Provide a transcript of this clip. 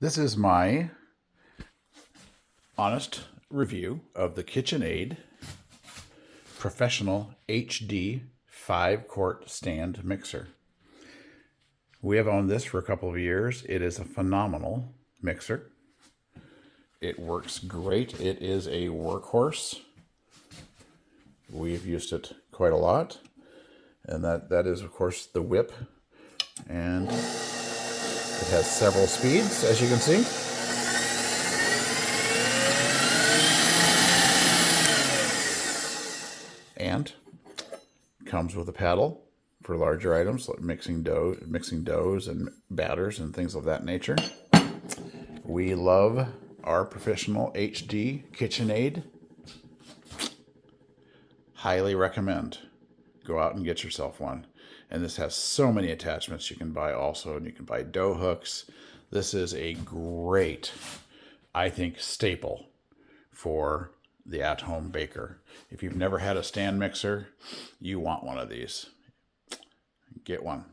This is my honest review of the KitchenAid Professional HD 5-quart stand mixer. We have owned this for a couple of years. It is a phenomenal mixer. It works great. It is a workhorse. We've used it quite a lot. And that is, of course, the whip. And it has several speeds, as you can see. And comes with a paddle for larger items like mixing doughs and batters and things of that nature. We love our Professional HD KitchenAid. Highly recommend. Go out and get yourself one. And this has so many attachments you can buy also. And you can buy dough hooks. This is a great, I think, staple for the at-home baker. If you've never had a stand mixer, you want one of these. Get one.